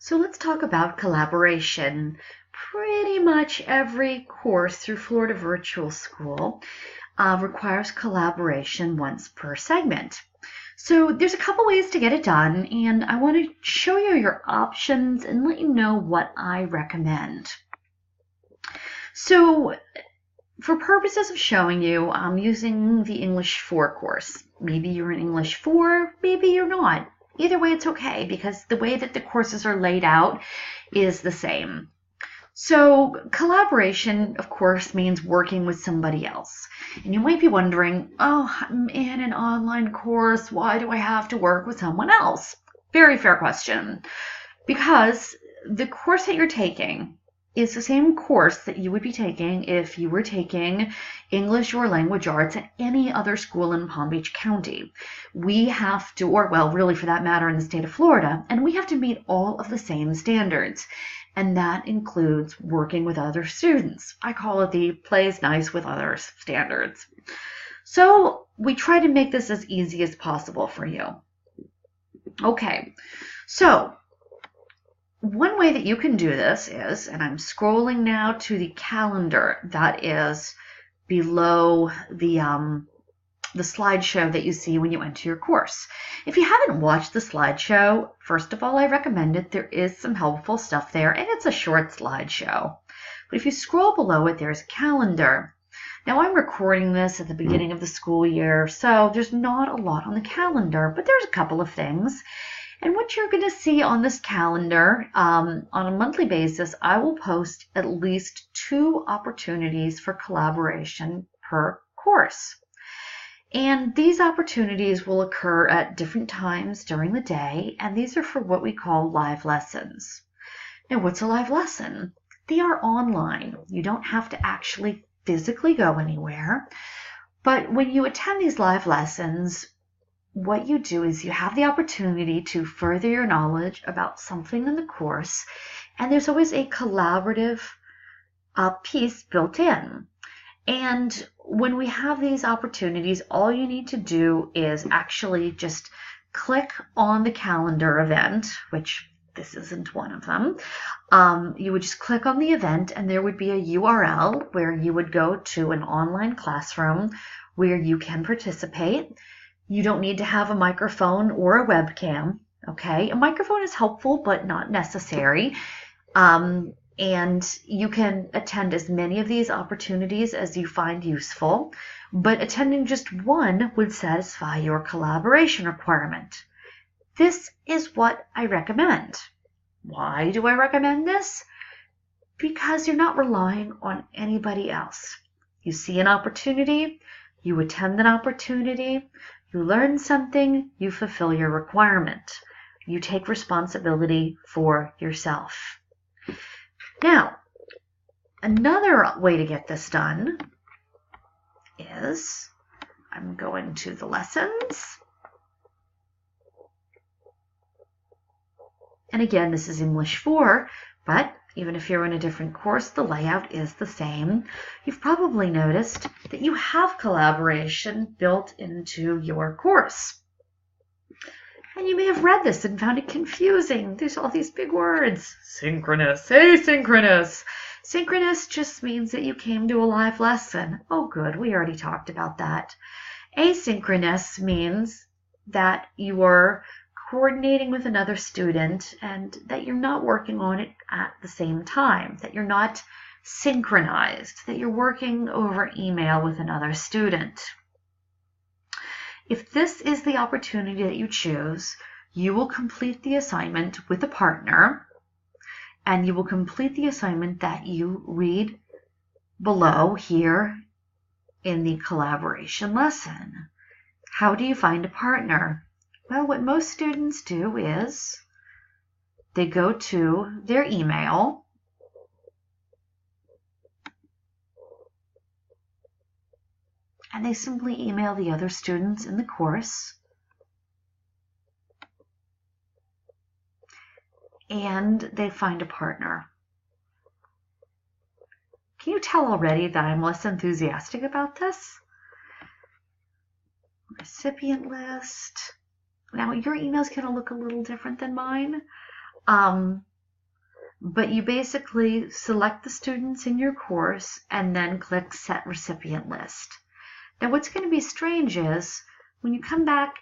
So let's talk about collaboration. Pretty much every course through Florida Virtual School requires collaboration once per segment. So there's a couple ways to get it done, and I want to show you your options and let you know what I recommend. So for purposes of showing you, I'm using the English 4 course. Maybe you're in English 4, maybe you're not. Either way, it's okay because the way that the courses are laid out is the same. So collaboration, of course, means working with somebody else. And you might be wondering, oh, I'm in an online course. Why do I have to work with someone else? Very fair question. Because the course that you're taking is the same course that you would be taking if you were taking English or language arts at any other school in Palm Beach County. We have to, or well, really for that matter in the state of Florida, and we have to meet all of the same standards. And that includes working with other students. I call it the plays nice with others standards. So we try to make this as easy as possible for you. Okay, so one way that you can do this is, and I'm scrolling now to the calendar that is below the slideshow that you see when you enter your course. If you haven't watched the slideshow, first of all, I recommend it. There is some helpful stuff there, and it's a short slideshow. But if you scroll below it, there's a calendar. Now, I'm recording this at the beginning of the school year, so there's not a lot on the calendar, but there's a couple of things. And what you're going to see on this calendar, on a monthly basis, I will post at least 2 opportunities for collaboration per course. And these opportunities will occur at different times during the day, and these are for what we call live lessons. Now, what's a live lesson? They are online. You don't have to actually physically go anywhere. But when you attend these live lessons, what you do is you have the opportunity to further your knowledge about something in the course, and there's always a collaborative piece built in. And when we have these opportunities, all you need to do is actually just click on the calendar event, which this isn't one of them. You would just click on the event, and there would be a URL where you would go to an online classroom where you can participate. You don't need to have a microphone or a webcam, okay? A microphone is helpful, but not necessary. And you can attend as many of these opportunities as you find useful, but attending just one would satisfy your collaboration requirement. This is what I recommend. Why do I recommend this? Because you're not relying on anybody else. You see an opportunity, you attend an opportunity, you learn something, you fulfill your requirement. You take responsibility for yourself. Now, another way to get this done is, I'm going to the lessons. And again, this is English 4, but even if you're in a different course, the layout is the same. You've probably noticed that you have collaboration built into your course. And you may have read this and found it confusing. There's all these big words. Synchronous, asynchronous. Synchronous just means that you came to a live lesson. Oh, good, we already talked about that. Asynchronous means that you are coordinating with another student and that you're not working on it at the same time, that you're not synchronized, that you're working over email with another student. If this is the opportunity that you choose, you will complete the assignment with a partner, and you will complete the assignment that you read below here in the collaboration lesson. How do you find a partner? Well, what most students do is they go to their email, and they simply email the other students in the course, and they find a partner. Can you tell already that I'm less enthusiastic about this? Recipient list. Now, your email is going to look a little different than mine. but you basically select the students in your course and then click Set Recipient List. Now what's going to be strange is when you come back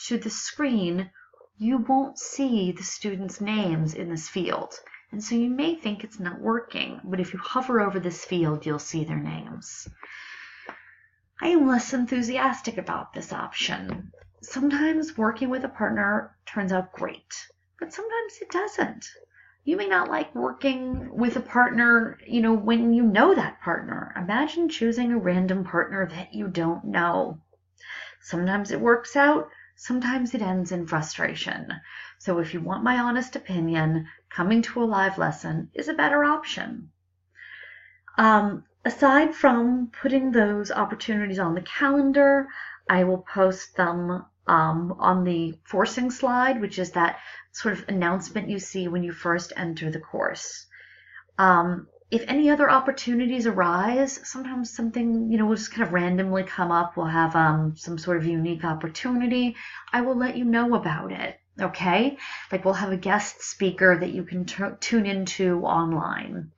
to the screen, you won't see the students' names in this field. And so you may think it's not working, but if you hover over this field, you'll see their names. I am less enthusiastic about this option. Sometimes working with a partner turns out great, but sometimes it doesn't. You may not like working with a partner, when you know that partner. Imagine choosing a random partner that you don't know. Sometimes it works out, sometimes it ends in frustration. So if you want my honest opinion, coming to a live lesson is a better option. Aside from putting those opportunities on the calendar, I will post them on the forcing slide, which is that sort of announcement you see when you first enter the course. If any other opportunities arise, sometimes something, will just kind of randomly come up. We'll have some sort of unique opportunity. I will let you know about it, okay? Like we'll have a guest speaker that you can tune into online.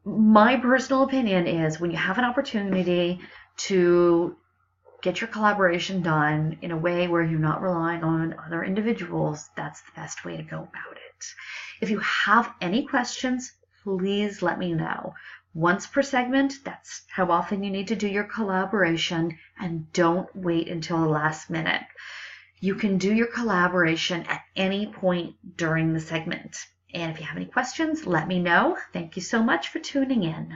My personal opinion is when you have an opportunity to get your collaboration done in a way where you're not relying on other individuals, that's the best way to go about it. If you have any questions, please let me know. Once per segment, that's how often you need to do your collaboration, and don't wait until the last minute. You can do your collaboration at any point during the segment. And if you have any questions, let me know. Thank you so much for tuning in.